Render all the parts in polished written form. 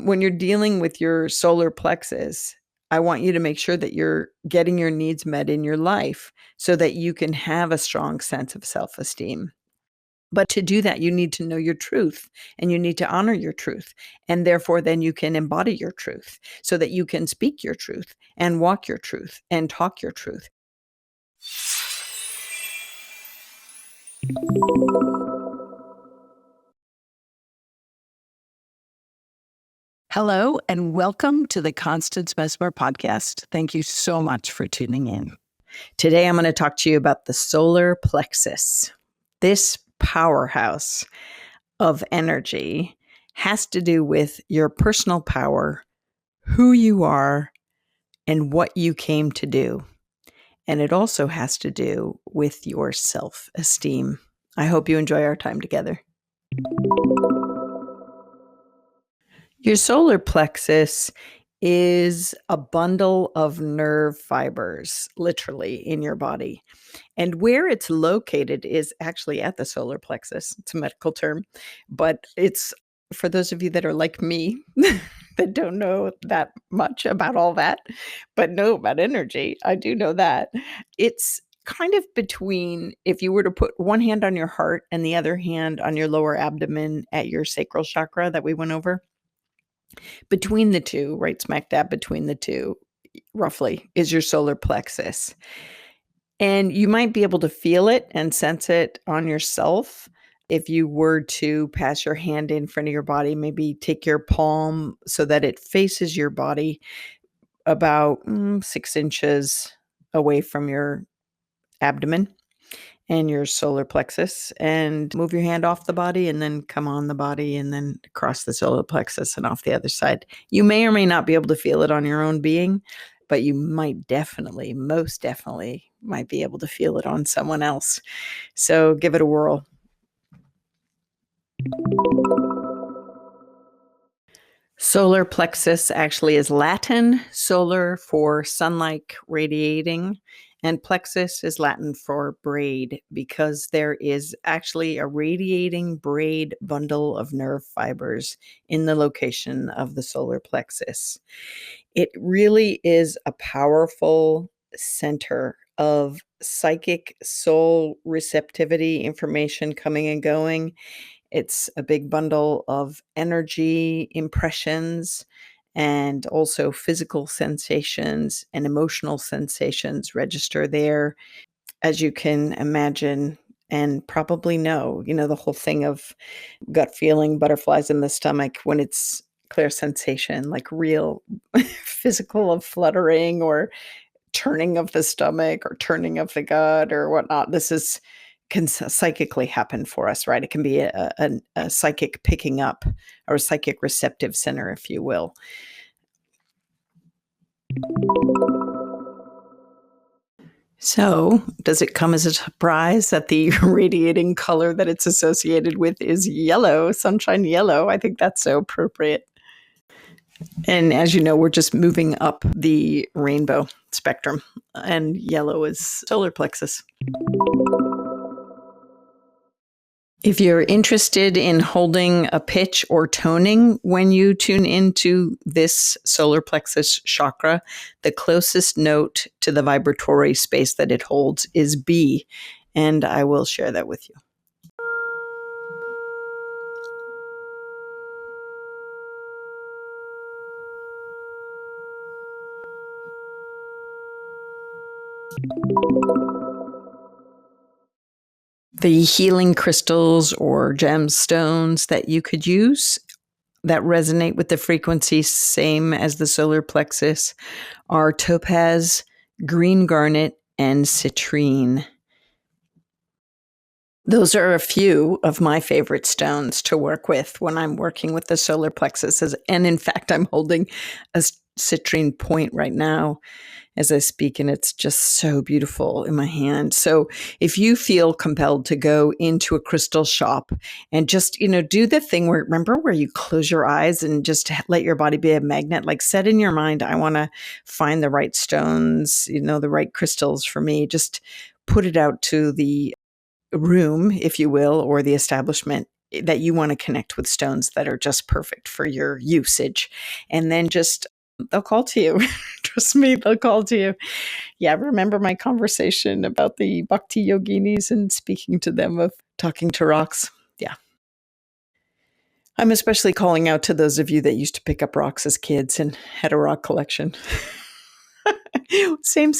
when you're dealing with your solar plexus, I want you to make sure that you're getting your needs met in your life so that you can have a strong sense of self-esteem. But to do that, you need to know your truth and you need to honor your truth. And therefore, then you can embody your truth so that you can speak your truth and walk your truth and talk your truth. Hello, and welcome to the Constance Messmer Podcast. Thank you so much for tuning in. Today, I'm going to talk to you about the solar plexus. This powerhouse of energy has to do with your personal power, who you are, and what you came to do. And it also has to do with your self-esteem. I hope you enjoy our time together. Your solar plexus is a bundle of nerve fibers, literally, in your body. And where it's located is actually at the solar plexus. It's a medical term, but it's for those of you that are like me, that don't know that much about all that, but know about energy. I do know that. It's kind of between, if you were to put one hand on your heart and the other hand on your lower abdomen at your sacral chakra that we went over, between the two, right smack dab between the two, roughly, is your solar plexus. And you might be able to feel it and sense it on yourself. If you were to pass your hand in front of your body, maybe take your palm so that it faces your body about 6 inches away from your abdomen and your solar plexus, and move your hand off the body and then come on the body and then across the solar plexus and off the other side. You may or may not be able to feel it on your own being, but you might definitely, most definitely might be able to feel it on someone else. So give it a whirl. Solar plexus actually is Latin, solar for sunlight radiating, and plexus is Latin for braid, because there is actually a radiating braid bundle of nerve fibers in the location of the solar plexus. It really is a powerful center of psychic soul receptivity, information coming and going. It's a big bundle of energy impressions and also physical sensations and emotional sensations register there. As you can imagine and probably know, the whole thing of gut feeling, butterflies in the stomach when it's clear sensation, like real physical of fluttering or turning of the stomach or turning of the gut or whatnot. This can psychically happen for us, right? It can be a psychic picking up or a psychic receptive center, if you will. So, does it come as a surprise that the radiating color that it's associated with is yellow, sunshine yellow? I think that's so appropriate. And as you know, we're just moving up the rainbow spectrum, and yellow is solar plexus. If you're interested in holding a pitch or toning when you tune into this solar plexus chakra, the closest note to the vibratory space that it holds is B, and I will share that with you. The healing crystals or gemstones that you could use that resonate with the frequency same as the solar plexus are topaz, green garnet, and citrine. Those are a few of my favorite stones to work with when I'm working with the solar plexus. And in fact, I'm holding a citrine point right now as I speak, and it's just so beautiful in my hand. So if you feel compelled to go into a crystal shop and just, do the thing where you close your eyes and just let your body be a magnet, like set in your mind, I want to find the right stones, the right crystals for me. Just put it out to the room, if you will, or the establishment that you want to connect with stones that are just perfect for your usage. And then just, they'll call to you. Trust me, they'll call to you. Yeah, remember my conversation about the bhakti yoginis and speaking to them of talking to rocks? Yeah. I'm especially calling out to those of you that used to pick up rocks as kids and had a rock collection. Same.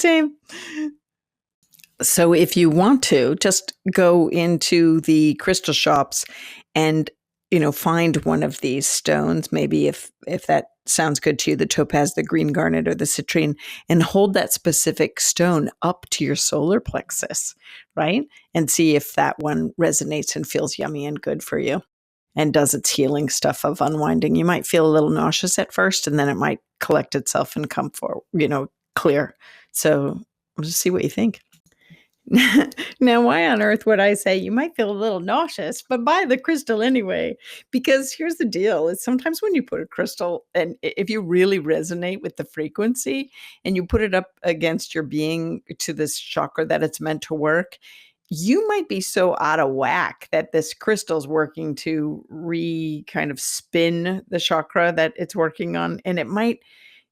So if you want to, just go into the crystal shops and, find one of these stones, maybe if that sounds good to you, the topaz, the green garnet, or the citrine, and hold that specific stone up to your solar plexus, right? And see if that one resonates and feels yummy and good for you and does its healing stuff of unwinding. You might feel a little nauseous at first, and then it might collect itself and come for, clear. So just see what you think. Now, why on earth would I say you might feel a little nauseous, but buy the crystal anyway? Because here's the deal, is sometimes when you put a crystal, and if you really resonate with the frequency and you put it up against your being to this chakra that it's meant to work, you might be so out of whack that this crystal's working to kind of spin the chakra that it's working on. And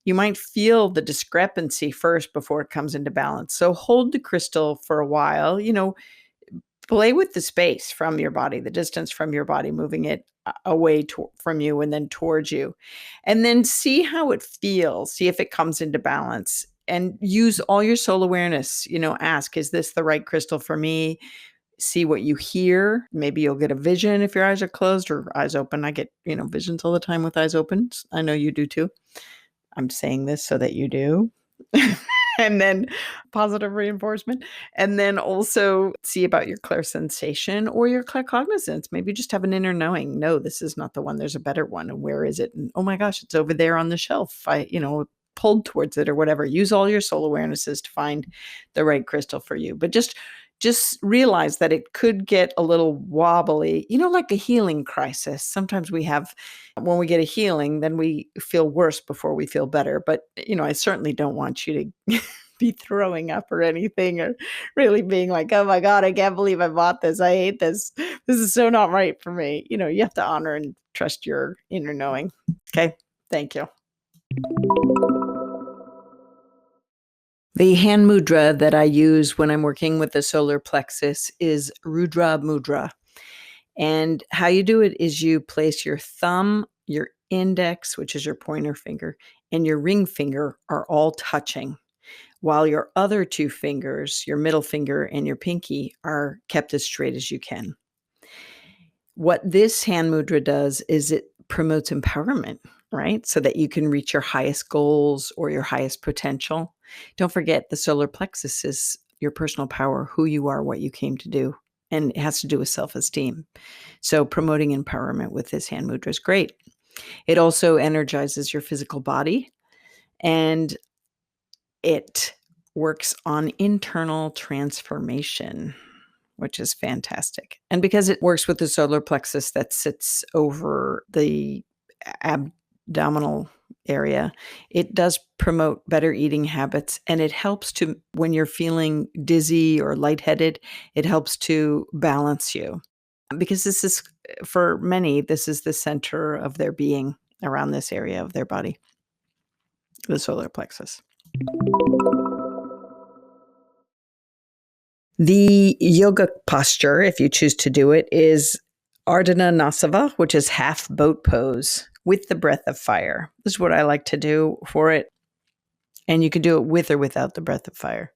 you might feel the discrepancy first before it comes into balance. So hold the crystal for a while, play with the space from your body, the distance from your body, moving it away from you and then towards you. And then see how it feels, see if it comes into balance, and use all your soul awareness, ask, is this the right crystal for me? See what you hear. Maybe you'll get a vision if your eyes are closed or eyes open. I get, visions all the time with eyes open. I know you do too. I'm saying this so that you do. And then positive reinforcement. And then also see about your clairsensation or your claircognizance. Maybe just have an inner knowing. No, this is not the one. There's a better one. And where is it? And oh my gosh, it's over there on the shelf. I pulled towards it or whatever. Use all your soul awarenesses to find the right crystal for you. But just realize that it could get a little wobbly, like a healing crisis. Sometimes when we get a healing, then we feel worse before we feel better. But, I certainly don't want you to be throwing up or anything, or really being like, oh my God, I can't believe I bought this. I hate this. This is so not right for me. You have to honor and trust your inner knowing. Okay. Thank you. The hand mudra that I use when I'm working with the solar plexus is Rudra Mudra. And how you do it is you place your thumb, your index, which is your pointer finger, and your ring finger are all touching, while your other two fingers, your middle finger and your pinky, are kept as straight as you can. What this hand mudra does is it promotes empowerment, right? So that you can reach your highest goals or your highest potential. Don't forget, the solar plexus is your personal power, who you are, what you came to do. And it has to do with self-esteem. So promoting empowerment with this hand mudra is great. It also energizes your physical body, and it works on internal transformation, which is fantastic. And because it works with the solar plexus that sits over the abdominal area, it does promote better eating habits, and it helps to, when you're feeling dizzy or lightheaded, it helps to balance you. Because this is, for many, this is the center of their being, around this area of their body, the solar plexus. The yoga posture, if you choose to do it, is Ardhana Nasava, which is half boat pose with the breath of fire. This is what I like to do for it. And you can do it with or without the breath of fire.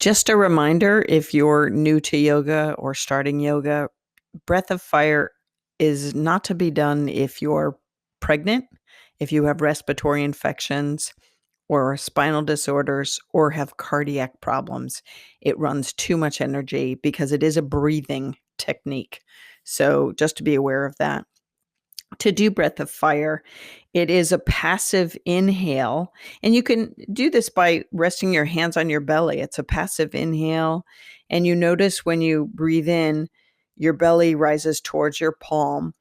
Just a reminder, if you're new to yoga or starting yoga, breath of fire is not to be done if you're pregnant, if you have respiratory infections or spinal disorders or have cardiac problems. It runs too much energy because it is a breathing technique. So just to be aware of that. To do breath of fire, it is a passive inhale, and you can do this by resting your hands on your belly. It's a passive inhale, and you notice when you breathe in, your belly rises towards your palm.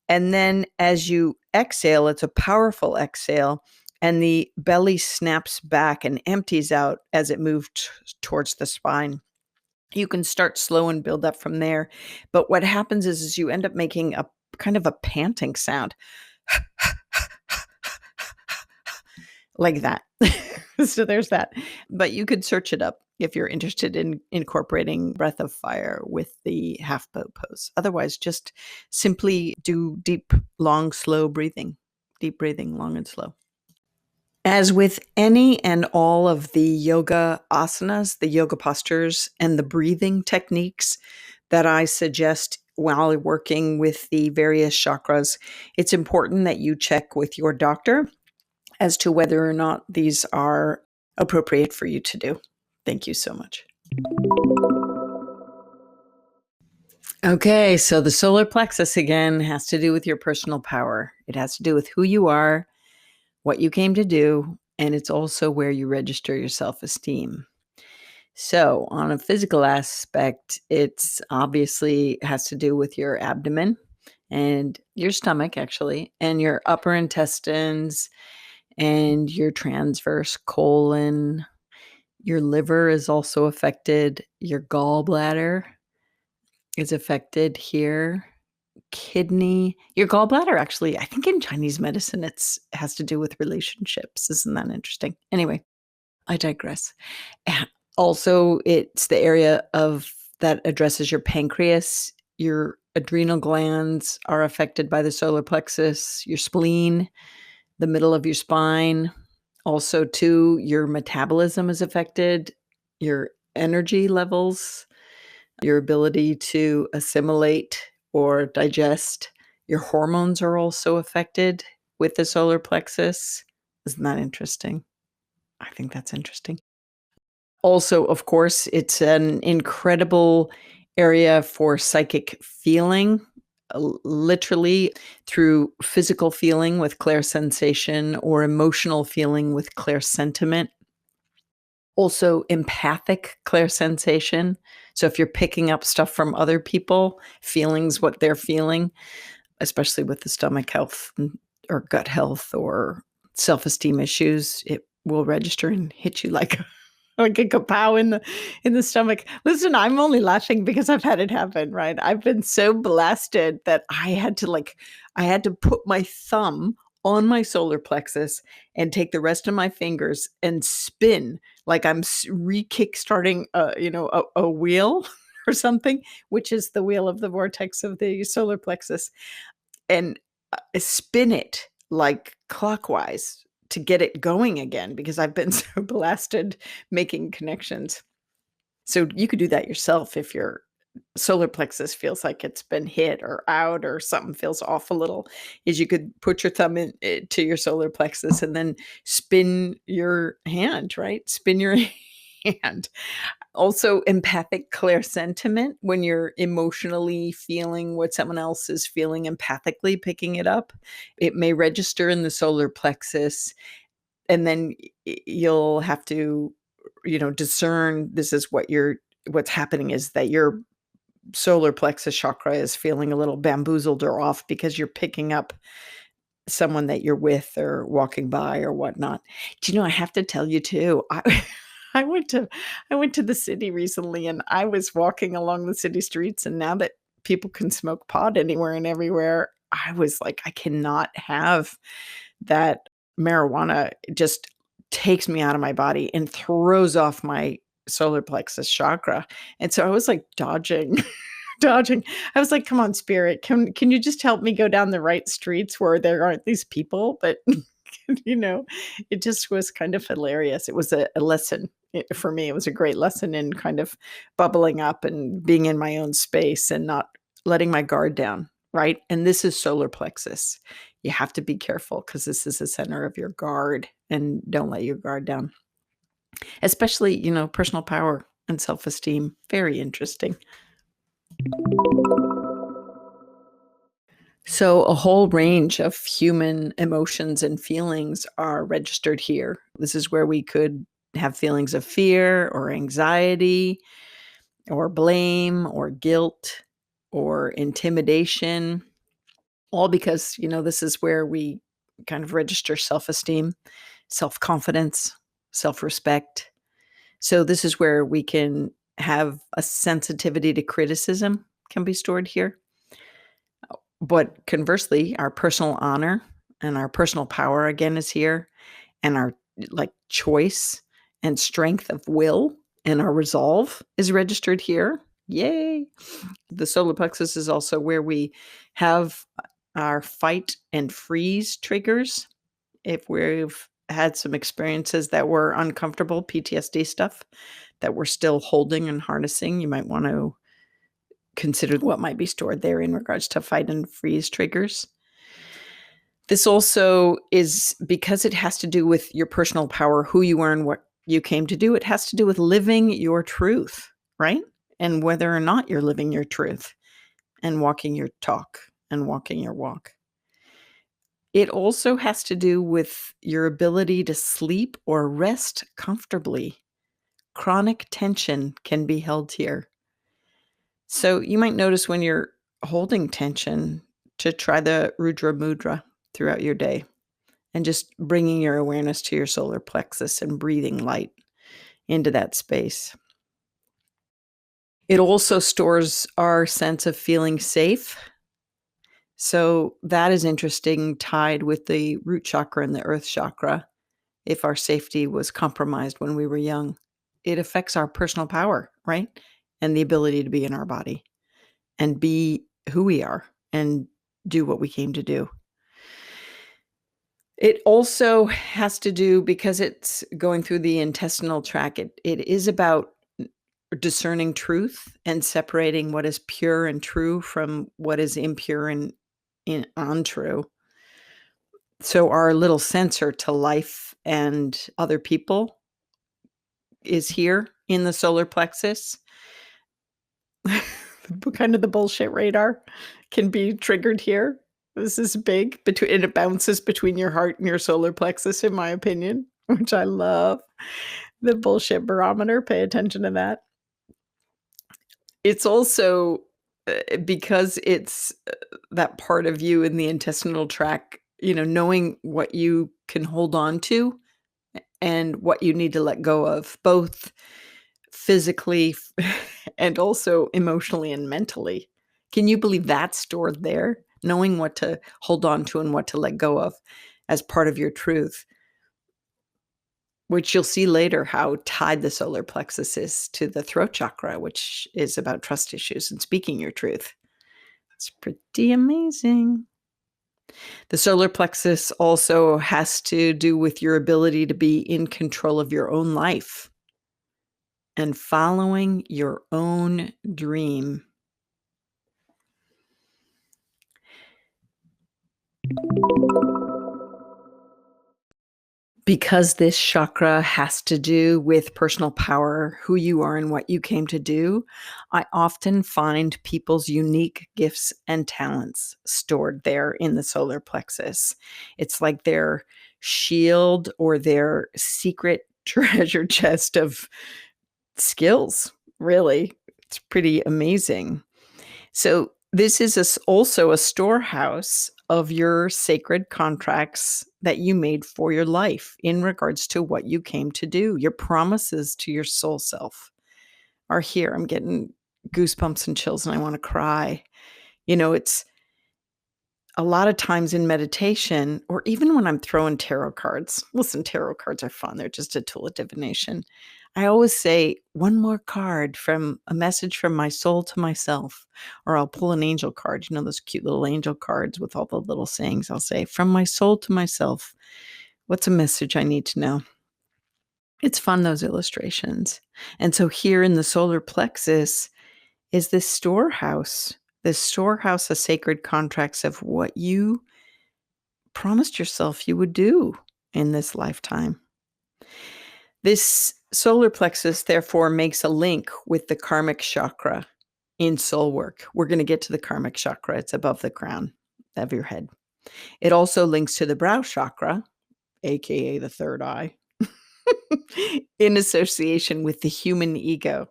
And then as you exhale, it's a powerful exhale, and the belly snaps back and empties out as it moves towards the spine. You can start slow and build up from there. But what happens is you end up making a kind of a panting sound like that. So there's that. But you could search it up if you're interested in incorporating breath of fire with the half boat pose. Otherwise, just simply do deep, long, slow breathing. Deep breathing, long and slow. As with any and all of the yoga asanas, the yoga postures, and the breathing techniques that I suggest while working with the various chakras, it's important that you check with your doctor as to whether or not these are appropriate for you to do. Thank you so much. Okay, so the solar plexus again has to do with your personal power. It has to do with who you are, what you came to do, and it's also where you register your self-esteem. So, on a physical aspect, it's obviously has to do with your abdomen and your stomach, actually, and your upper intestines and your transverse colon. Your liver is also affected. Your gallbladder is affected here. Kidney, your gallbladder, actually, I think in Chinese medicine, it has to do with relationships. Isn't that interesting? Anyway, I digress. Also, it's the area of that addresses your pancreas. Your adrenal glands are affected by the solar plexus, your spleen, the middle of your spine. Also, too, your metabolism is affected, your energy levels, your ability to assimilate or digest. Your hormones are also affected with the solar plexus. Isn't that interesting? I think that's interesting. Also, of course, it's an incredible area for psychic feeling, literally through physical feeling with clairsensation or emotional feeling with clairsentiment. Also, empathic clairsensation. So if you're picking up stuff from other people, feelings, what they're feeling, especially with the stomach health or gut health or self-esteem issues, it will register and hit you like like a kapow in the stomach. Listen, I'm only laughing because I've had it happen, right? I've been so blasted that I had to put my thumb on my solar plexus and take the rest of my fingers and spin like I'm re-kickstarting a wheel or something, which is the wheel of the vortex of the solar plexus, and spin it like clockwise to get it going again because I've been so blasted making connections. So you could do that yourself if your solar plexus feels like it's been hit or out or something feels off a little, is you could put your thumb to your solar plexus and then spin your hand, right? Spin your hand. Also, empathic clairsentiment, when you're emotionally feeling what someone else is feeling, empathically picking it up. It may register in the solar plexus, and then you'll have to, discern this is what's happening is that your solar plexus chakra is feeling a little bamboozled or off because you're picking up someone that you're with or walking by or whatnot. Do you know, I have to tell you too, I went to the city recently and I was walking along the city streets, and now that people can smoke pot anywhere and everywhere, I was like, I cannot have that marijuana. It just takes me out of my body and throws off my solar plexus chakra. And so I was like dodging dodging. I was like, "Come on, spirit, can you just help me go down the right streets where there aren't these people?" But, you know, it just was kind of hilarious. It was a lesson for me. It was a great lesson in kind of bubbling up and being in my own space and not letting my guard down, right? And this is solar plexus. You have to be careful because this is the center of your guard, and don't let your guard down. Especially, personal power and self-esteem. Very interesting. So, a whole range of human emotions and feelings are registered here. This is where we could have feelings of fear or anxiety or blame or guilt or intimidation, all because, this is where we kind of register self esteem, self confidence, self respect. So, this is where we can have a sensitivity to criticism can be stored here. But conversely, our personal honor and our personal power again is here, and our choice and strength of will and our resolve is registered here. Yay. The solar plexus is also where we have our fight and freeze triggers. If we've had some experiences that were uncomfortable, PTSD stuff that we're still holding and harnessing, you might want to consider what might be stored there in regards to fight and freeze triggers. This also is because it has to do with your personal power, who you are and what you came to do. It has to do with living your truth, right? And whether or not you're living your truth and walking your talk and walking your walk. It also has to do with your ability to sleep or rest comfortably. Chronic tension can be held here. So you might notice when you're holding tension to try the Rudra Mudra throughout your day and just bringing your awareness to your solar plexus and breathing light into that space. It also stores our sense of feeling safe. So that is interesting, tied with the root chakra and the earth chakra. If our safety was compromised when we were young, it affects our personal power, right? And the ability to be in our body and be who we are and do what we came to do. It also has to do, because it's going through the intestinal tract, it is about discerning truth and separating what is pure and true from what is impure and untrue. So our little sensor to life and other people is here in the solar plexus. Kind of the bullshit radar can be triggered here. This is big, and it bounces between your heart and your solar plexus, in my opinion, which I love. The bullshit barometer, pay attention to that. It's also because it's that part of you in the intestinal tract, knowing what you can hold on to and what you need to let go of, both physically and also emotionally and mentally. Can you believe that's stored there? Knowing what to hold on to and what to let go of as part of your truth, which you'll see later how tied the solar plexus is to the throat chakra, which is about trust issues and speaking your truth. It's pretty amazing. The solar plexus also has to do with your ability to be in control of your own life and following your own dream. Because this chakra has to do with personal power, who you are and what you came to do, I often find people's unique gifts and talents stored there in the solar plexus. It's like their shield or their secret treasure chest of skills, really. It's pretty amazing. So this is also a storehouse of your sacred contracts that you made for your life in regards to what you came to do. Your promises to your soul self are here. I'm getting goosebumps and chills and I want to cry. It's a lot of times in meditation, or even when I'm throwing tarot cards. Listen, tarot cards are fun. They're just a tool of divination. I always say one more card from a message from my soul to myself, or I'll pull an angel card, those cute little angel cards with all the little sayings. I'll say, from my soul to myself, what's a message I need to know? It's fun, those illustrations. And so here in the solar plexus is this storehouse of sacred contracts of what you promised yourself you would do in this lifetime. This solar plexus, therefore, makes a link with the karmic chakra in soul work. We're going to get to the karmic chakra. It's above the crown of your head. It also links to the brow chakra, aka the third eye, in association with the human ego,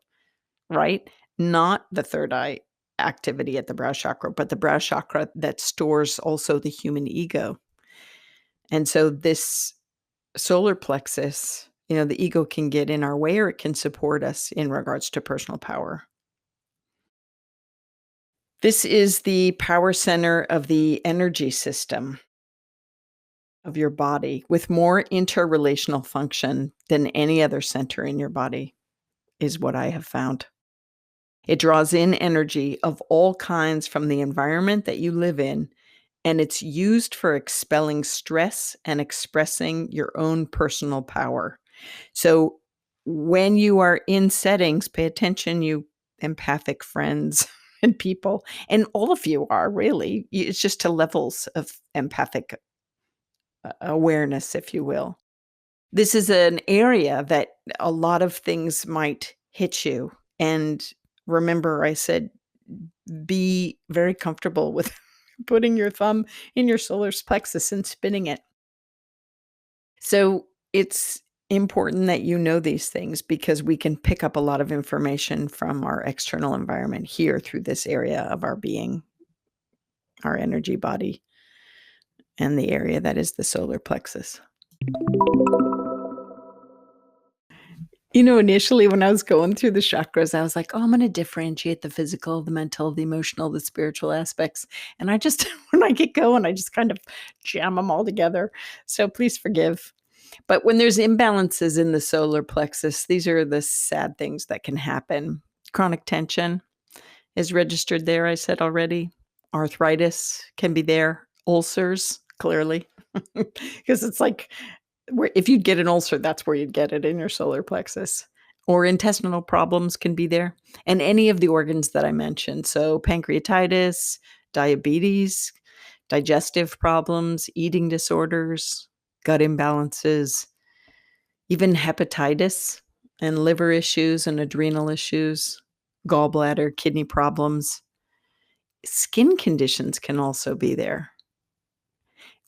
right? Not the third eye activity at the brow chakra, but the brow chakra that stores also the human ego. And so this solar plexus The ego can get in our way or it can support us in regards to personal power. This is the power center of the energy system of your body with more interrelational function than any other center in your body, is what I have found. It draws in energy of all kinds from the environment that you live in, and it's used for expelling stress and expressing your own personal power. So when you are in settings, pay attention, you empathic friends and people, and all of you are really. It's just to levels of empathic awareness, if you will. This is an area that a lot of things might hit you. And remember, I said, be very comfortable with putting your thumb in your solar plexus and spinning it. So it's important that you know these things because we can pick up a lot of information from our external environment here through this area of our being, our energy body, and the area that is the solar plexus. Initially when I was going through the chakras, I was like, oh, I'm going to differentiate the physical, the mental, the emotional, the spiritual aspects. And I just, when I get going, I just kind of jam them all together. So please forgive. But when there's imbalances in the solar plexus, these are the sad things that can happen. Chronic tension is registered there, I said already. Arthritis can be there. Ulcers, clearly. Because it's like, if you'd get an ulcer, that's where you'd get it, in your solar plexus. Or intestinal problems can be there. And any of the organs that I mentioned. So pancreatitis, diabetes, digestive problems, eating disorders, gut imbalances, even hepatitis and liver issues and adrenal issues, gallbladder, kidney problems. Skin conditions can also be there,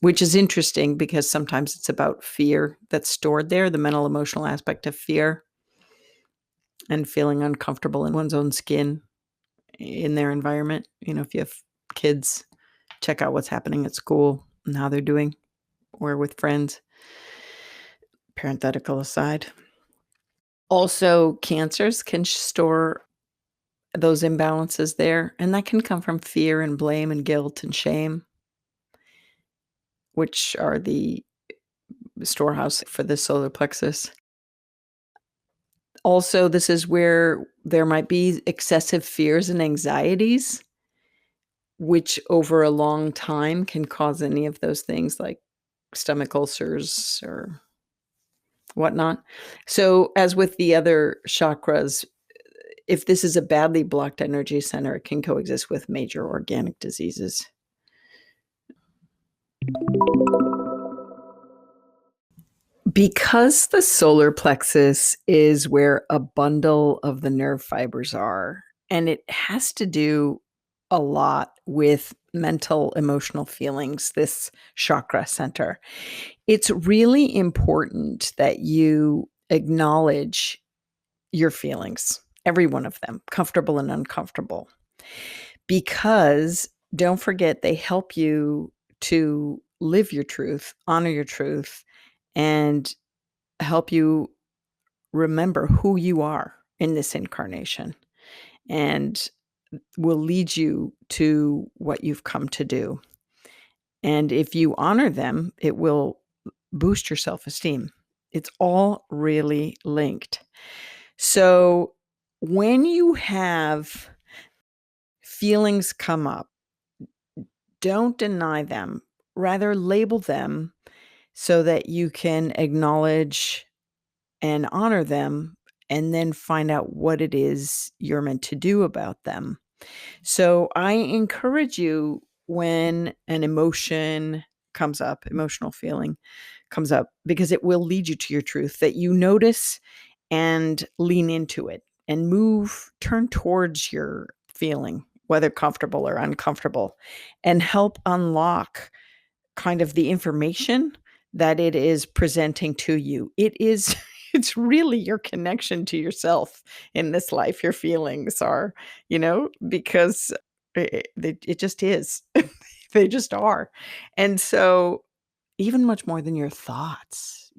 which is interesting because sometimes it's about fear that's stored there, the mental emotional aspect of fear and feeling uncomfortable in one's own skin in their environment. If you have kids, check out what's happening at school and how they're doing or with friends. Parenthetical aside. Also, cancers can store those imbalances there, and that can come from fear and blame and guilt and shame, which are the storehouse for the solar plexus. Also, this is where there might be excessive fears and anxieties, which over a long time can cause any of those things like stomach ulcers or whatnot. So, as with the other chakras, if this is a badly blocked energy center, it can coexist with major organic diseases. Because the solar plexus is where a bundle of the nerve fibers are, and it has to do a lot with mental, emotional feelings, this chakra center. It's really important that you acknowledge your feelings, every one of them, comfortable and uncomfortable, because don't forget they help you to live your truth, honor your truth, and help you remember who you are in this incarnation, and will lead you to what you've come to do. And if you honor them, it will boost your self-esteem. It's all really linked. So when you have feelings come up, don't deny them. Rather, label them so that you can acknowledge and honor them and then find out what it is you're meant to do about them. So I encourage you, when an emotion comes up, emotional feeling comes up, because it will lead you to your truth, that you notice and lean into it and turn towards your feeling, whether comfortable or uncomfortable, and help unlock kind of the information that it is presenting to you. It's really your connection to yourself in this life. Your feelings are, because it just is. They just are. And so even much more than your thoughts,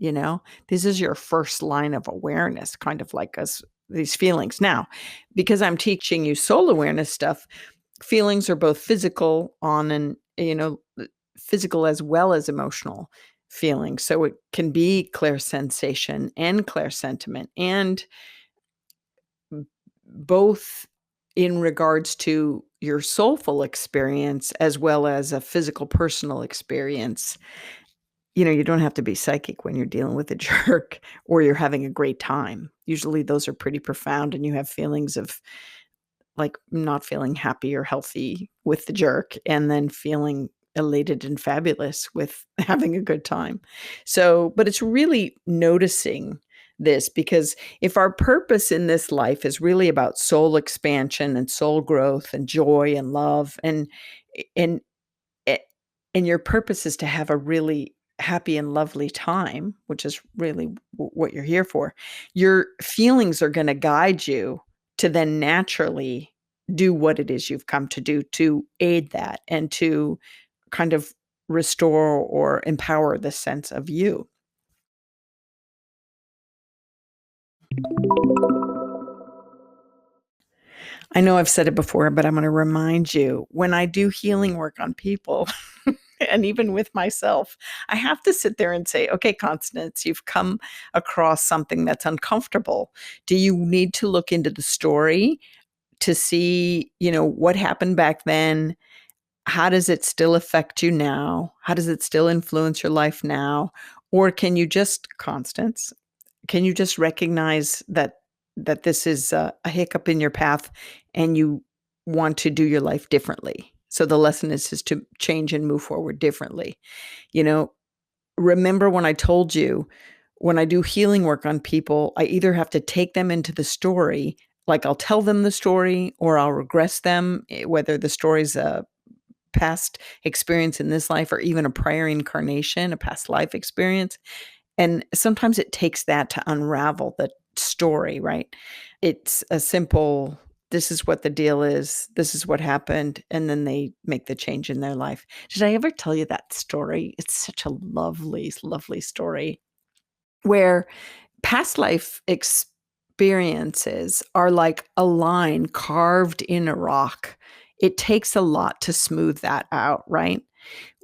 This is your first line of awareness, kind of like us, these feelings. Now, because I'm teaching you soul awareness stuff, feelings are both physical physical as well as emotional feelings. So it can be clear sensation and clear sentiment, and both in regards to your soulful experience as well as a physical personal experience. You don't have to be psychic when you're dealing with a jerk or you're having a great time. Usually those are pretty profound, and you have feelings of like not feeling happy or healthy with the jerk, and then feeling elated and fabulous with having a good time. So, but it's really noticing this, because if our purpose in this life is really about soul expansion and soul growth and joy and love, and a- and your purpose is to have a really happy and lovely time, which is really what you're here for, your feelings are going to guide you to then naturally do what it is you've come to do to aid that and to kind of restore or empower the sense of you. I know I've said it before, but I'm going to remind you, when I do healing work on people, and even with myself, I have to sit there and say, okay, Constance, you've come across something that's uncomfortable. Do you need to look into the story to see, what happened back then? How does it still affect you now? How does it still influence your life now? Or can you just, Constance, can you just recognize that this is a hiccup in your path, and you want to do your life differently? So the lesson is to change and move forward differently. You know, remember when I told you, when I do healing work on people, I either have to take them into the story, like I'll tell them the story, or I'll regress them, whether the story's a past experience in this life or even a prior incarnation, a past life experience. And sometimes it takes that to unravel the story, right? It's a simple, this is what the deal is, this is what happened, and then they make the change in their life. Did I ever tell you that story? It's such a lovely, lovely story where past life experiences are like a line carved in a rock. It takes a lot to smooth that out, right?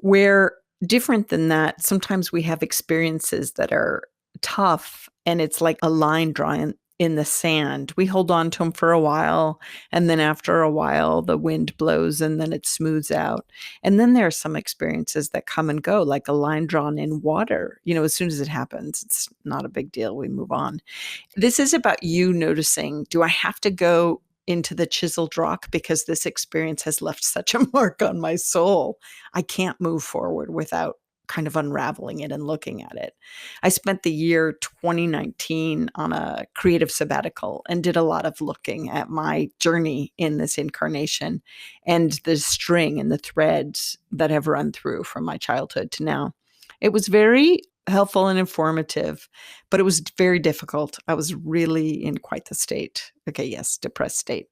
Where different than that, sometimes we have experiences that are tough, and it's like a line drawn in the sand. We hold on to them for a while, and then after a while, the wind blows and then it smooths out. And then there are some experiences that come and go, like a line drawn in water. As soon as it happens, it's not a big deal. We move on. This is about you noticing, do I have to go into the chiseled rock because this experience has left such a mark on my soul? I can't move forward without kind of unraveling it and looking at it. I spent the year 2019 on a creative sabbatical and did a lot of looking at my journey in this incarnation and the string and the threads that have run through from my childhood to now. It was very helpful and informative, but it was very difficult. I was really in quite the state. Okay, yes, depressed state.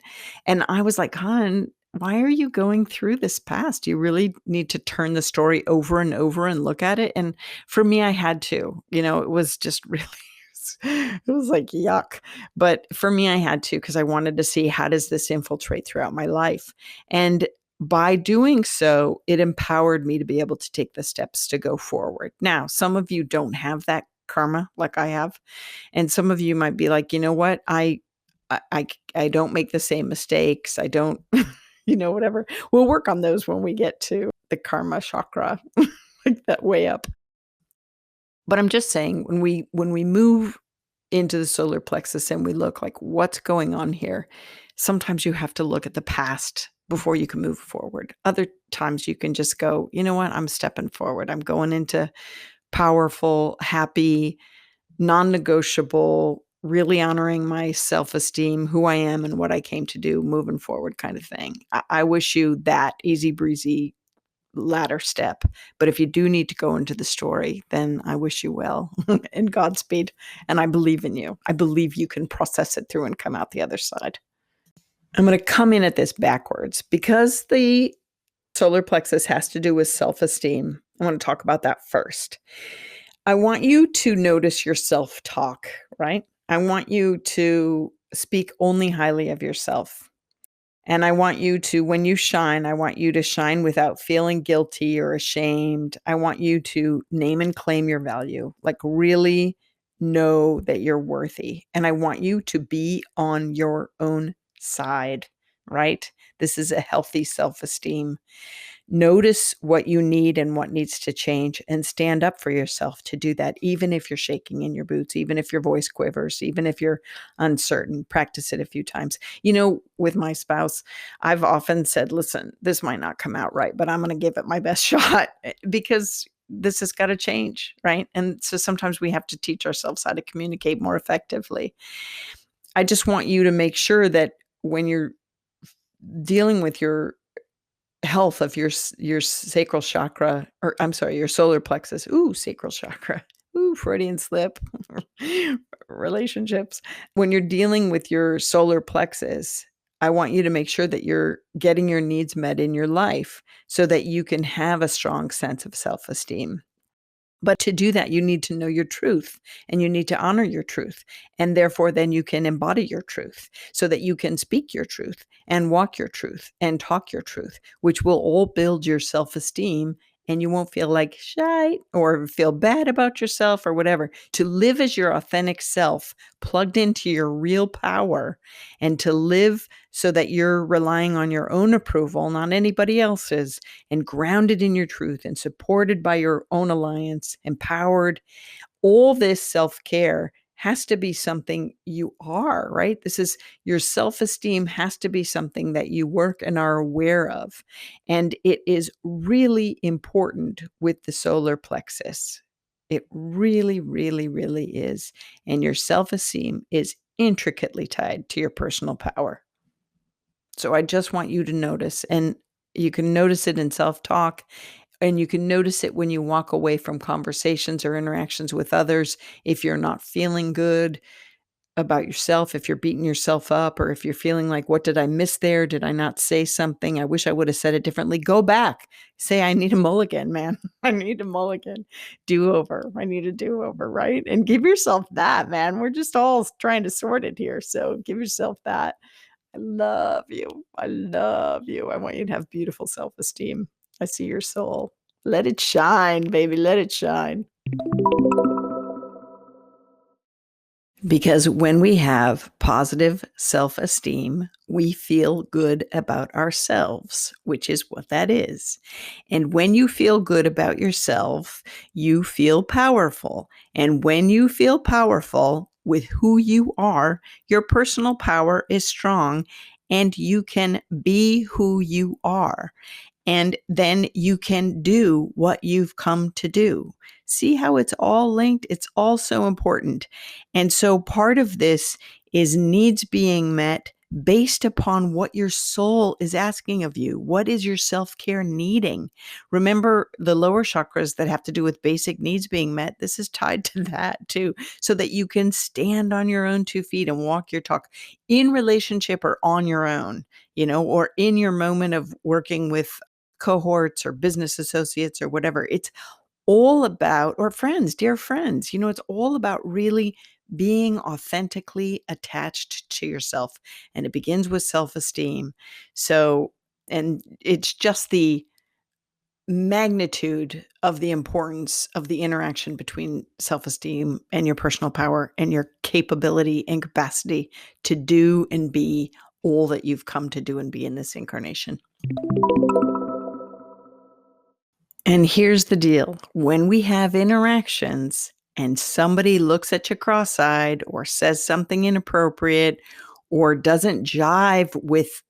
And I was like, "Hon, why are you going through this past? You really need to turn the story over and over and look at it." And for me, I had to. It was just really it was like yuck. But for me, I had to, because I wanted to see, how does this infiltrate throughout my life? And by doing so, it empowered me to be able to take the steps to go forward. Now, some of you don't have that karma like I have. And some of you might be like, you know what? I don't make the same mistakes. I don't, whatever. We'll work on those when we get to the karma chakra, like that way up. But I'm just saying, when we move into the solar plexus and we look like, what's going on here? Sometimes you have to look at the past before you can move forward. Other times you can just go, you know what? I'm stepping forward. I'm going into powerful, happy, non-negotiable, really honoring my self-esteem, who I am and what I came to do, moving forward kind of thing. I wish you that easy breezy latter step. But if you do need to go into the story, then I wish you well and Godspeed. And I believe in you. I believe you can process it through and come out the other side. I'm going to come in at this backwards, because the solar plexus has to do with self-esteem. I want to talk about that first. I want you to notice your self-talk, right? I want you to speak only highly of yourself. And I want you to, when you shine, I want you to shine without feeling guilty or ashamed. I want you to name and claim your value, like really know that you're worthy. And I want you to be on your own side, right? This is a healthy self-esteem. Notice what you need and what needs to change and stand up for yourself to do that, even if you're shaking in your boots, even if your voice quivers, even if you're uncertain. Practice it a few times. With my spouse, I've often said, listen, this might not come out right, but I'm going to give it my best shot because this has got to change, right? And so sometimes we have to teach ourselves how to communicate more effectively. I just want you to make sure that when you're dealing with your health of your sacral chakra, or I'm sorry, your solar plexus. Ooh, sacral chakra. Ooh, Freudian slip. Relationships. When you're dealing with your solar plexus, I want you to make sure that you're getting your needs met in your life so that you can have a strong sense of self-esteem. But to do that, you need to know your truth and you need to honor your truth. And therefore, then you can embody your truth so that you can speak your truth and walk your truth and talk your truth, which will all build your self-esteem. And you won't feel like shite or feel bad about yourself or whatever. To live as your authentic self, plugged into your real power, and to live so that you're relying on your own approval, not anybody else's, and grounded in your truth and supported by your own alliance, empowered. All this self-care has to be something you are, right? This is your self-esteem has to be something that you work and are aware of. And it is really important with the solar plexus. It really, really, really is. And your self-esteem is intricately tied to your personal power. So I just want you to notice, and you can notice it in self-talk, and you can notice it when you walk away from conversations or interactions with others. If you're not feeling good about yourself, if you're beating yourself up, or if you're feeling like, what did I miss there? Did I not say something? I wish I would have said it differently. Go back. Say, I need a mulligan, man. I need a mulligan. Do over. I need a do over, right? And give yourself that, man. We're just all trying to sort it here. So give yourself that. I love you. I love you. I want you to have beautiful self-esteem. I see your soul. Let it shine, baby. Let it shine. Because when we have positive self-esteem, we feel good about ourselves, which is what that is. And when you feel good about yourself, you feel powerful. And when you feel powerful with who you are, your personal power is strong and you can be who you are. And then you can do what you've come to do. See how it's all linked? It's all so important. And so part of this is needs being met based upon what your soul is asking of you. What is your self-care needing? Remember the lower chakras that have to do with basic needs being met. This is tied to that too, so that you can stand on your own 2 feet and walk your talk in relationship or on your own, or in your moment of working with cohorts or business associates or whatever. It's all about, or friends, dear friends, it's all about really being authentically attached to yourself. And it begins with self-esteem. So, and it's just the magnitude of the importance of the interaction between self-esteem and your personal power and your capability and capacity to do and be all that you've come to do and be in this incarnation. And here's the deal. When we have interactions and somebody looks at you cross-eyed or says something inappropriate or doesn't jive with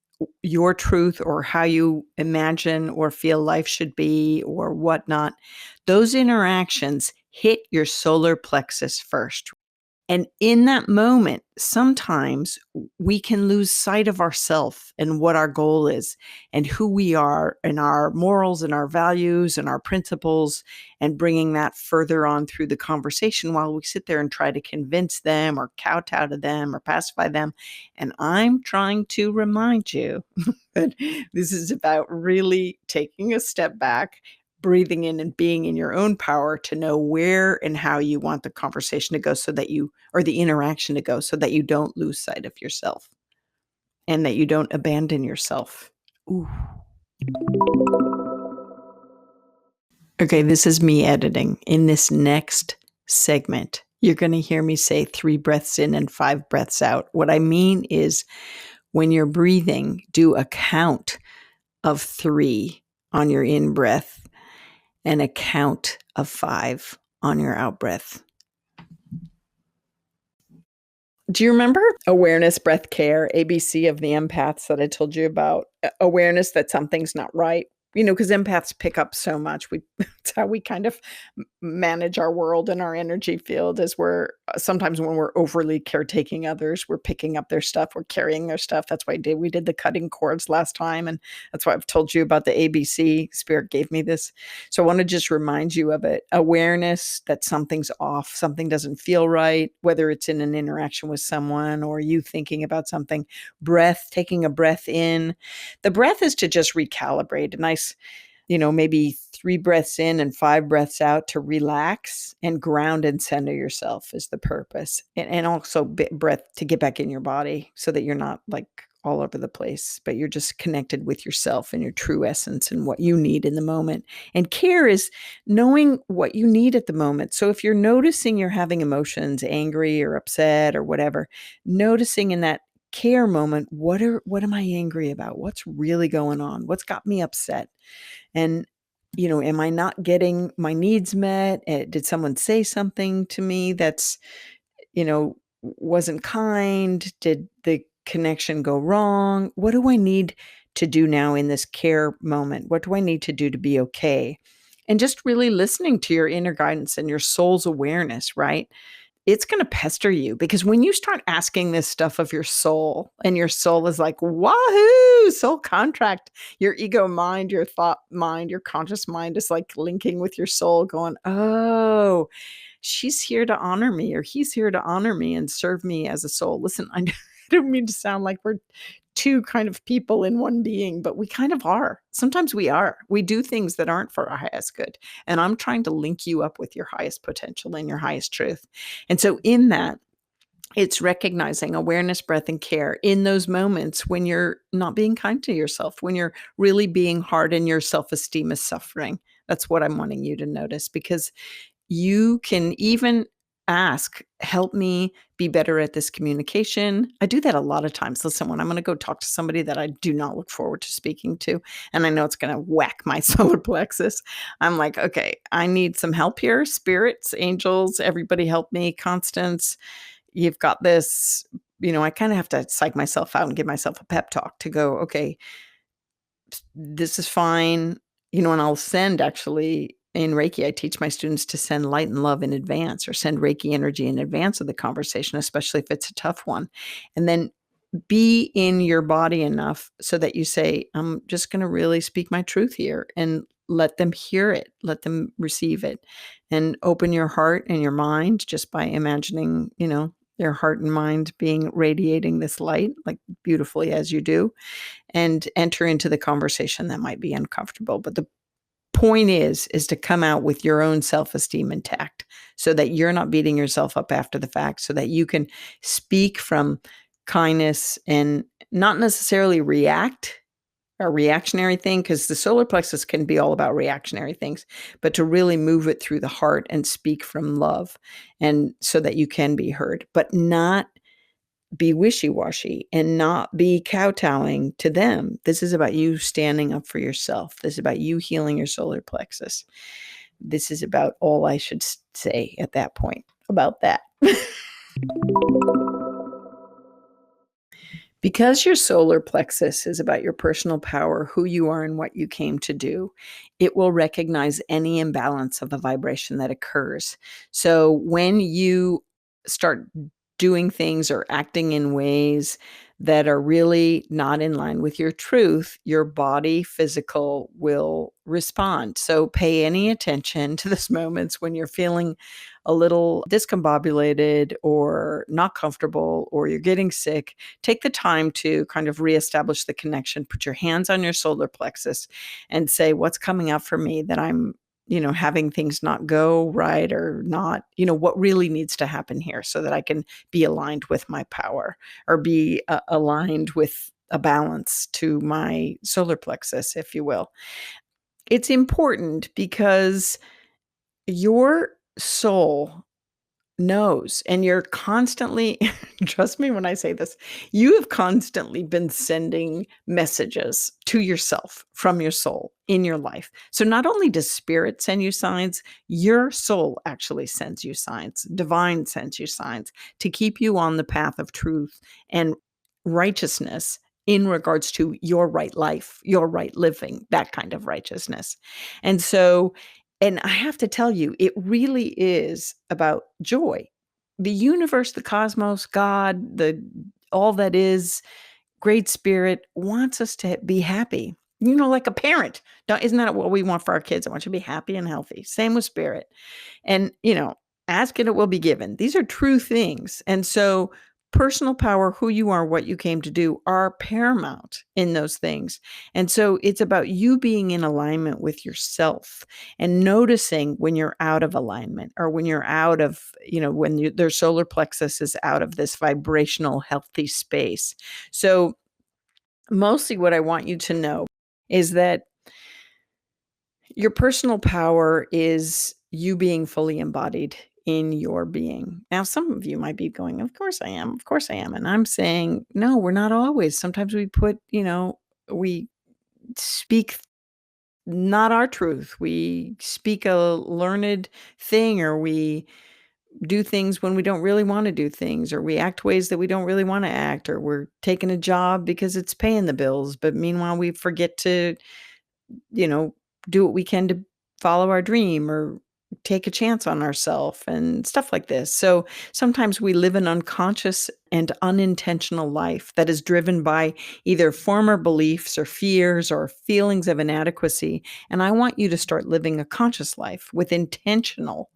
your truth or how you imagine or feel life should be or whatnot, those interactions hit your solar plexus first. And in that moment, sometimes we can lose sight of ourself and what our goal is and who we are and our morals and our values and our principles, and bringing that further on through the conversation while we sit there and try to convince them or kowtow to them or pacify them. And I'm trying to remind you that this is about really taking a step back, breathing in and being in your own power to know where and how you want the conversation to go or the interaction to go, so that you don't lose sight of yourself and that you don't abandon yourself. Ooh. Okay, this is me editing. In this next segment, you're going to hear me say 3 breaths in and 5 breaths out. What I mean is, when you're breathing, do a count of 3 on your in breath and a count of 5 on your out breath. Do you remember awareness, breath, care, ABC of the empaths that I told you about? Awareness that something's not right. Because empaths pick up so much. It's how we kind of manage our world and our energy field, as we're sometimes, when we're overly caretaking others, we're picking up their stuff, we're carrying their stuff. That's why we did the cutting cords last time. And that's why I've told you about the ABC. Spirit gave me this. So I want to just remind you of it. Awareness that something's off, something doesn't feel right, whether it's in an interaction with someone or you thinking about something. Breath, taking a breath in. The breath is to just recalibrate. A nice, maybe 3 breaths in and 5 breaths out to relax and ground and center yourself is the purpose. And also breath to get back in your body, so that you're not like all over the place, but you're just connected with yourself and your true essence and what you need in the moment. And care is knowing what you need at the moment. So if you're noticing you're having emotions, angry or upset or whatever, noticing in that care moment, what am I angry about? What's really going on? What's got me upset? And am I not getting my needs met? Did someone say something to me that's, wasn't kind? Did the connection go wrong? What do I need to do now in this care moment? What do I need to do to be okay? And just really listening to your inner guidance and your soul's awareness, right? It's going to pester you, because when you start asking this stuff of your soul, and your soul is like, wahoo, soul contract, your ego mind, your thought mind, your conscious mind is like linking with your soul, going, oh, she's here to honor me, or he's here to honor me and serve me as a soul. Listen, I don't mean to sound like we're 2 kind of people in one being, but we kind of are. Sometimes we are. We do things that aren't for our highest good. And I'm trying to link you up with your highest potential and your highest truth. And so in that, it's recognizing awareness, breath, and care in those moments when you're not being kind to yourself, when you're really being hard and your self-esteem is suffering. That's what I'm wanting you to notice, because you can even ask, help me be better at this communication. I do that a lot of times. Listen, when I'm going to go talk to somebody that I do not look forward to speaking to, and I know it's going to whack my solar plexus, I'm like, okay, I need some help here. Spirits, angels, everybody help me. Constance, you've got this. I kind of have to psych myself out and give myself a pep talk to go, okay, this is fine. And I'll send, actually, in Reiki, I teach my students to send light and love in advance, or send Reiki energy in advance of the conversation, especially if it's a tough one. And then be in your body enough so that you say, I'm just going to really speak my truth here, and let them hear it, let them receive it, and open your heart and your mind just by imagining, your heart and mind being radiating this light, like beautifully as you do, and enter into the conversation that might be uncomfortable. But the point is to come out with your own self-esteem intact, so that you're not beating yourself up after the fact, so that you can speak from kindness and not necessarily react, a reactionary thing, because the solar plexus can be all about reactionary things, but to really move it through the heart and speak from love, and so that you can be heard, but not be wishy-washy and not be kowtowing to them. This is about you standing up for yourself. This is about you healing your solar plexus. This is about all I should say at that point about that. Because your solar plexus is about your personal power, who you are, and what you came to do, it will recognize any imbalance of the vibration that occurs. So when you start doing things or acting in ways that are really not in line with your truth, your body, physical will respond. So pay any attention to those moments when you're feeling a little discombobulated or not comfortable or you're getting sick. Take the time to kind of reestablish the connection. Put your hands on your solar plexus and say, what's coming up for me that I'm having things not go right or not, what really needs to happen here so that I can be aligned with my power or be aligned with a balance to my solar plexus, if you will. It's important because your soul knows, and you're constantly trust me when I say this, you have constantly been sending messages to yourself from your soul in your life. So not only does spirit send you signs, your soul actually sends you signs. Divine sends you signs to keep you on the path of truth and righteousness in regards to your right life, your right living, that kind of righteousness. And I have to tell you, it really is about joy. The universe, the cosmos, God, all that is, great spirit wants us to be happy. Like a parent. Isn't that what we want for our kids? I want you to be happy and healthy. Same with spirit. And, ask and it will be given. These are true things. And so personal power, who you are, what you came to do are paramount in those things. And so it's about you being in alignment with yourself and noticing when you're out of alignment or when you're out of, their solar plexus is out of this vibrational healthy space. So mostly what I want you to know is that your personal power is you being fully embodied in your being. Now, some of you might be going, of course I am. Of course I am. And I'm saying, no, we're not always. Sometimes we speak not our truth. We speak a learned thing, or we do things when we don't really want to do things, or we act ways that we don't really want to act, or we're taking a job because it's paying the bills. But meanwhile, we forget to you know, do what we can to follow our dream or take a chance on ourselves and stuff like this. So sometimes we live an unconscious and unintentional life that is driven by either former beliefs or fears or feelings of inadequacy. And I want you to start living a conscious life with intentional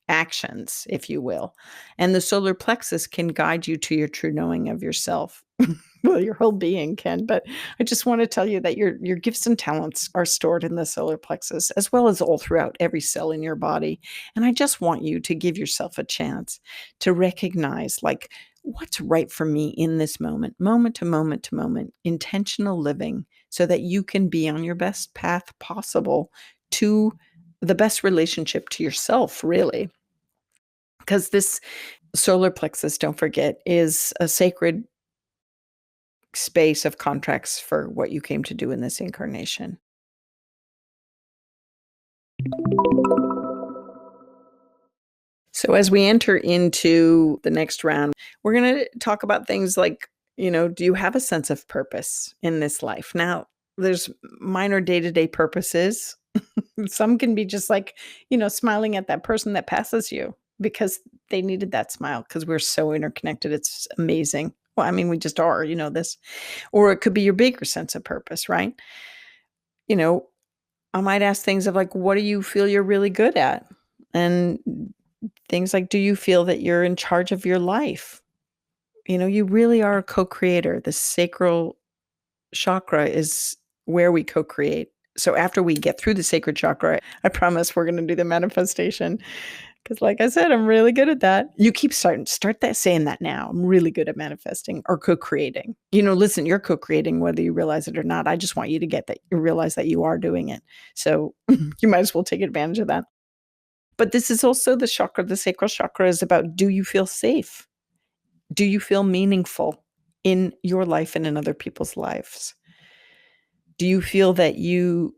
actions, if you will. And the solar plexus can guide you to your true knowing of yourself. Well, your whole being can, but I just want to tell you that your gifts and talents are stored in the solar plexus, as well as all throughout every cell in your body. And I just want you to give yourself a chance to recognize, like, what's right for me in this moment, moment to moment to moment, intentional living, so that you can be on your best path possible to the best relationship to yourself, really. Because this solar plexus, don't forget, is a sacred space of contracts for what you came to do in this incarnation. So as we enter into the next round, we're going to talk about things like, do you have a sense of purpose in this life? Now, there's minor day-to-day purposes. Some can be just like, smiling at that person that passes you because they needed that smile, because we're so interconnected. It's amazing. Well, I mean, we just are, this. Or it could be your bigger sense of purpose, right? I might ask things of like, what do you feel you're really good at? And things like, do you feel that you're in charge of your life? You really are a co-creator. The sacral chakra is where we co-create. So after we get through the sacred chakra, I promise we're going to do the manifestation. Because like I said, I'm really good at that. You keep start that saying that now. I'm really good at manifesting or co-creating. Listen, you're co-creating whether you realize it or not. I just want you to get that, you realize that you are doing it. So you might as well take advantage of that. But this is also the chakra, the sacral chakra is about, do you feel safe? Do you feel meaningful in your life and in other people's lives? Do you feel that you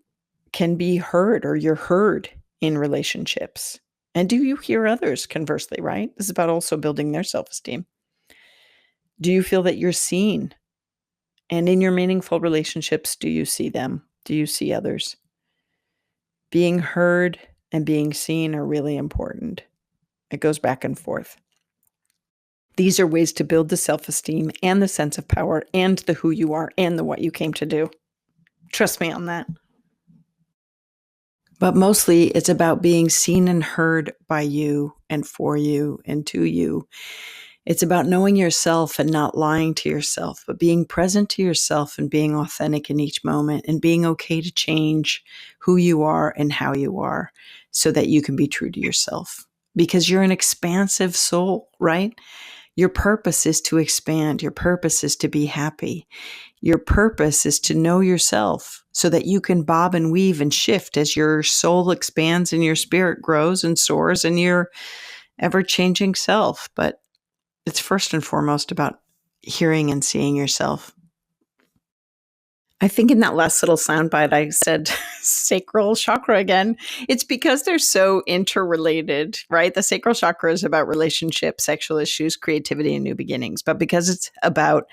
can be heard or you're heard in relationships? And do you hear others, conversely, right? This is about also building their self-esteem. Do you feel that you're seen? And in your meaningful relationships, do you see them? Do you see others? Being heard and being seen are really important. It goes back and forth. These are ways to build the self-esteem and the sense of power and the who you are and the what you came to do. Trust me on that. But mostly it's about being seen and heard by you and for you and to you. It's about knowing yourself and not lying to yourself, but being present to yourself and being authentic in each moment and being okay to change who you are and how you are so that you can be true to yourself. Because you're an expansive soul, right? Your purpose is to expand. Your purpose is to be happy. Your purpose is to know yourself so that you can bob and weave and shift as your soul expands and your spirit grows and soars in your ever-changing self. But it's first and foremost about hearing and seeing yourself. I think in that last little soundbite, I said sacral chakra again. It's because they're so interrelated, right? The sacral chakra is about relationships, sexual issues, creativity, and new beginnings. But because it's about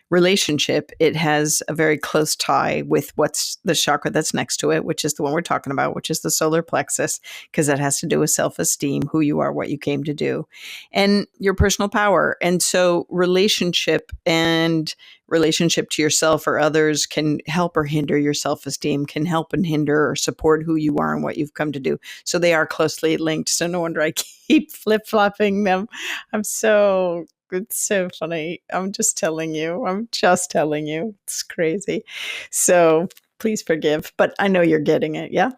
relationship, it has a very close tie with what's the chakra that's next to it, which is the one we're talking about, which is the solar plexus, because that has to do with self-esteem, who you are, what you came to do, and your personal power. And so relationship to yourself or others can help or hinder your self-esteem, can help and hinder or support who you are and what you've come to do. So they are closely linked. So no wonder I keep flip-flopping them. It's so funny. I'm just telling you. It's crazy. So please forgive, but I know you're getting it. Yeah.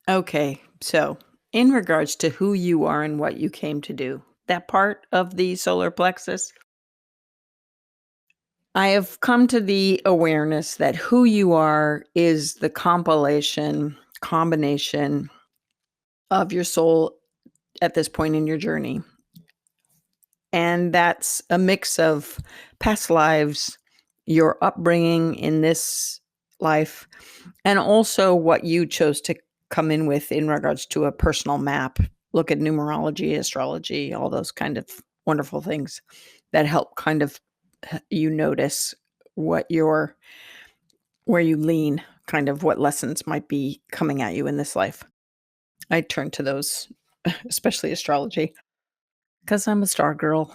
Okay. So in regards to who you are and what you came to do, that part of the solar plexus, I have come to the awareness that who you are is the combination of your soul at this point in your journey. And that's a mix of past lives, your upbringing in this life, and also what you chose to come in with in regards to a personal map. Look at numerology, astrology, all those kind of wonderful things that help kind of you notice where you lean, kind of what lessons might be coming at you in this life. I turn to those, especially astrology, because I'm a star girl.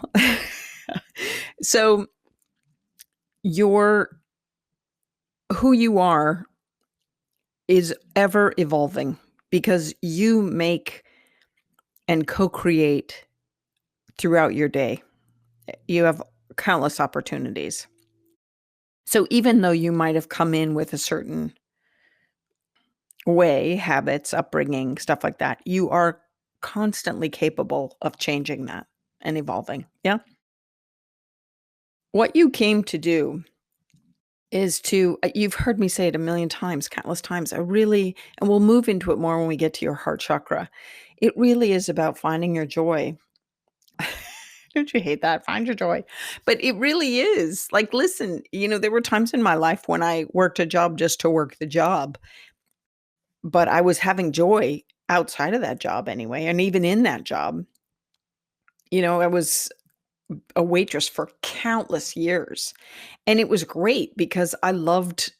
So who you are is ever evolving because you make and co-create throughout your day. You have countless opportunities. So even though you might have come in with a certain way, habits, upbringing, stuff like that, you are constantly capable of changing that and evolving. Yeah. What you came to do is you've heard me say it a million times, countless times. And we'll move into it more when we get to your heart chakra. It really is about finding your joy. Don't you hate that? Find your joy. But it really is. Like, listen, there were times in my life when I worked a job just to work the job, but I was having joy outside of that job anyway. And even in that job, I was a waitress for countless years. And it was great because I loved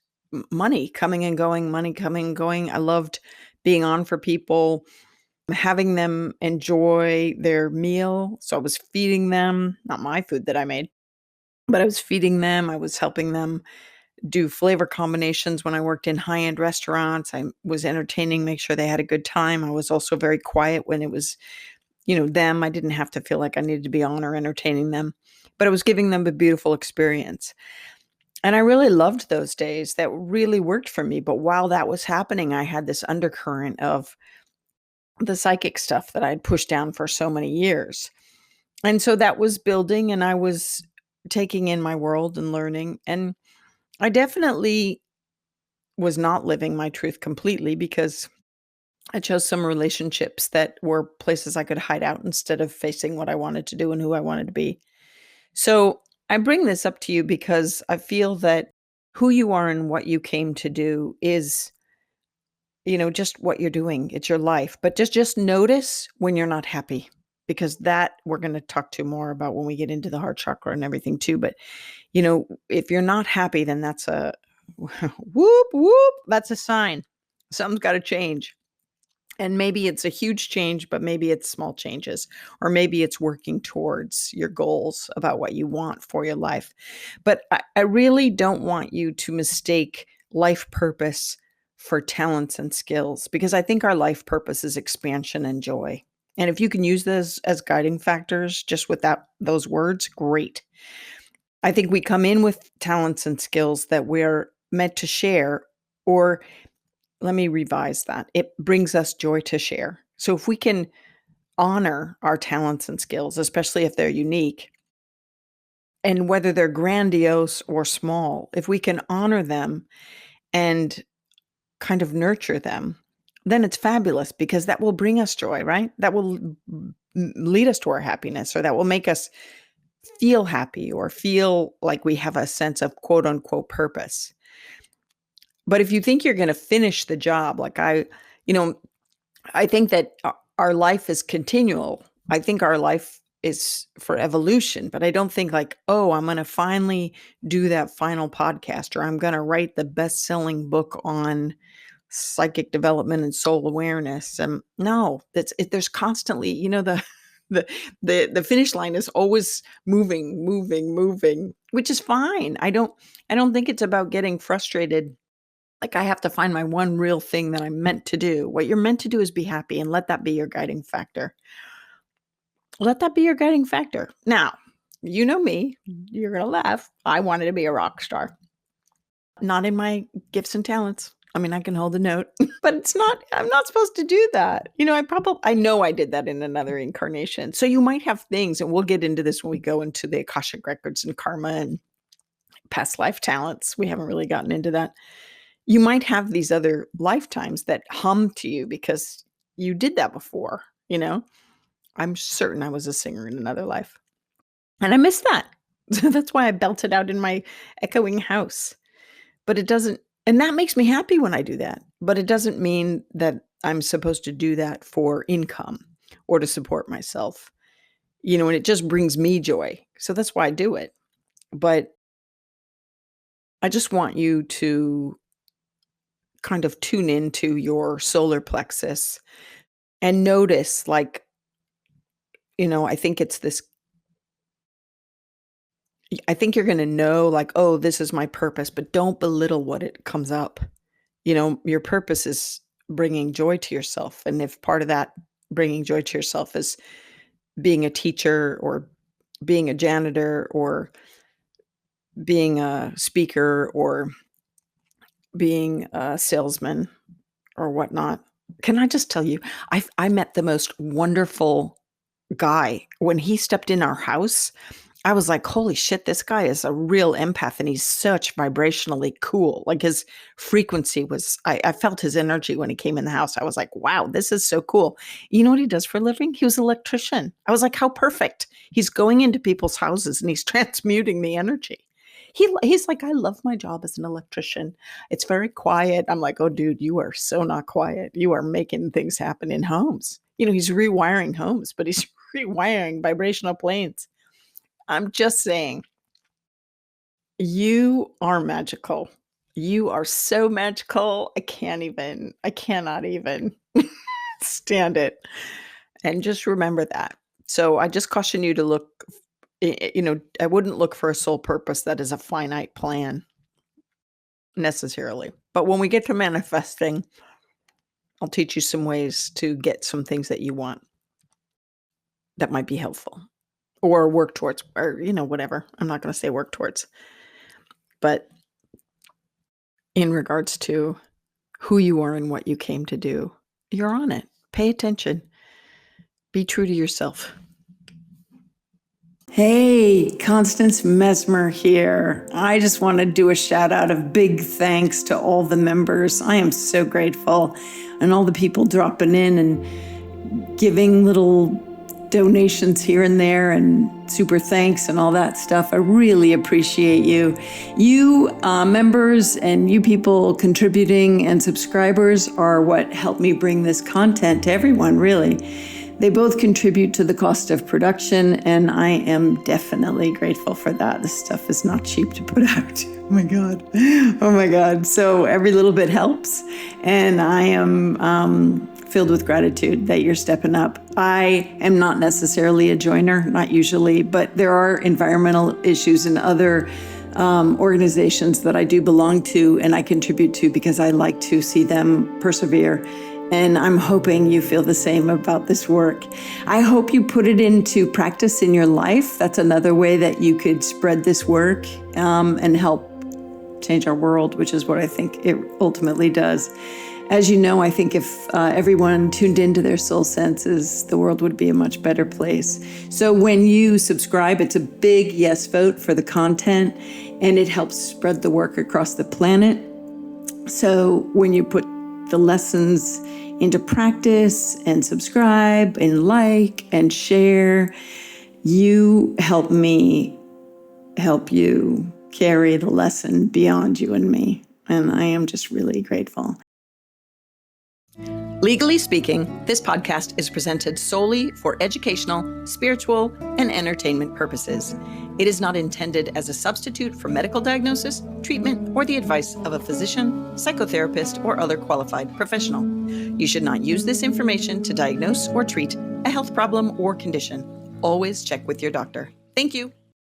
money coming and going, money coming and going. I loved being on for people, having them enjoy their meal. So I was feeding them, not my food that I made, but I was feeding them. I was helping them do flavor combinations when I worked in high-end restaurants. I was entertaining, make sure they had a good time. I was also very quiet when it was them. I didn't have to feel like I needed to be on or entertaining them, but I was giving them a beautiful experience. And I really loved those days. That really worked for me. But while that was happening, I had this undercurrent of the psychic stuff that I'd pushed down for so many years. And so that was building, and I was taking in my world and learning. And I definitely was not living my truth completely because I chose some relationships that were places I could hide out instead of facing what I wanted to do and who I wanted to be. So I bring this up to you because I feel that who you are and what you came to do is, just what you're doing. It's your life. But just notice when you're not happy, because that we're going to talk to more about when we get into the heart chakra and everything too. But, if you're not happy, then that's a whoop, whoop. That's a sign. Something's got to change. And maybe it's a huge change, but maybe it's small changes, or maybe it's working towards your goals about what you want for your life. But I really don't want you to mistake life purpose for talents and skills, because I think our life purpose is expansion and joy. And if you can use those as guiding factors just with those words, great. I think we come in with talents and skills that we're meant to share, or let me revise that. It brings us joy to share. So if we can honor our talents and skills, especially if they're unique, and whether they're grandiose or small, if we can honor them and kind of nurture them, then it's fabulous, because that will bring us joy, right? That will lead us to our happiness, or that will make us feel happy or feel like we have a sense of quote unquote purpose. But if you think you're going to finish the job, like I think that our life is continual. I think our life is for evolution, but I don't think like, oh, I'm going to finally do that final podcast, or I'm going to write the best-selling book on psychic development and soul awareness. No, there's constantly, the finish line is always moving, which is fine. I don't think it's about getting frustrated. Like I have to find my one real thing that I'm meant to do. What you're meant to do is be happy, and let that be your guiding factor. Let that be your guiding factor. Now, you know me, you're going to laugh. I wanted to be a rock star. Not in my gifts and talents. I mean, I can hold a note, but I'm not supposed to do that. I know I did that in another incarnation. So you might have things, and we'll get into this when we go into the Akashic records and karma and past life talents. We haven't really gotten into that. You might have these other lifetimes that hum to you because you did that before, I'm certain I was a singer in another life. And I miss that. That's why I belted out in my echoing house. But it doesn't, and that makes me happy when I do that. But it doesn't mean that I'm supposed to do that for income or to support myself, and it just brings me joy. So that's why I do it. But I just want you to kind of tune into your solar plexus and notice, like, I think you're going to know, like, oh, this is my purpose, but don't belittle what it comes up. Your purpose is bringing joy to yourself. And if part of that bringing joy to yourself is being a teacher, or being a janitor, or being a speaker, or being a salesman or whatnot. Can I just tell you, I met the most wonderful guy. When he stepped in our house, I was like, holy shit, this guy is a real empath, and he's such vibrationally cool. Like his frequency was, I felt his energy when he came in the house. I was like, wow, this is so cool. You know what he does for a living? He was an electrician. I was like, how perfect. He's going into people's houses and he's transmuting the energy. He's like, I love my job as an electrician. It's very quiet. I'm like, oh, dude, you are so not quiet. You are making things happen in homes. He's rewiring homes, but he's rewiring vibrational planes. I'm just saying, you are magical. You are so magical. I cannot even stand it. And just remember that. So I just caution you to look, I wouldn't look for a soul purpose that is a finite plan necessarily. But when we get to manifesting, I'll teach you some ways to get some things that you want that might be helpful, or work towards, or, whatever. I'm not going to say work towards, but in regards to who you are and what you came to do, you're on it. Pay attention. Be true to yourself. Hey, Constance Messmer here. I just want to do a shout out of big thanks to all the members. I am so grateful. And all the people dropping in and giving little donations here and there and super thanks and all that stuff. I really appreciate you. You members and you people contributing and subscribers are what help me bring this content to everyone, really. They both contribute to the cost of production, and I am definitely grateful for that. This stuff is not cheap to put out. Oh my God. Oh my God. So every little bit helps. And I am filled with gratitude that you're stepping up. I am not necessarily a joiner, not usually, but there are environmental issues in other organizations that I do belong to and I contribute to because I like to see them persevere. And I'm hoping you feel the same about this work. I hope you put it into practice in your life. That's another way that you could spread this work and help change our world, which is what I think it ultimately does. As you know, I think if everyone tuned into their soul senses, the world would be a much better place. So when you subscribe, it's a big yes vote for the content, and it helps spread the work across the planet. So when you put the lessons into practice and subscribe and like and share, you help me help you carry the lesson beyond you and me. And I am just really grateful. Legally speaking, this podcast is presented solely for educational, spiritual, and entertainment purposes. It is not intended as a substitute for medical diagnosis, treatment, or the advice of a physician, psychotherapist, or other qualified professional. You should not use this information to diagnose or treat a health problem or condition. Always check with your doctor. Thank you.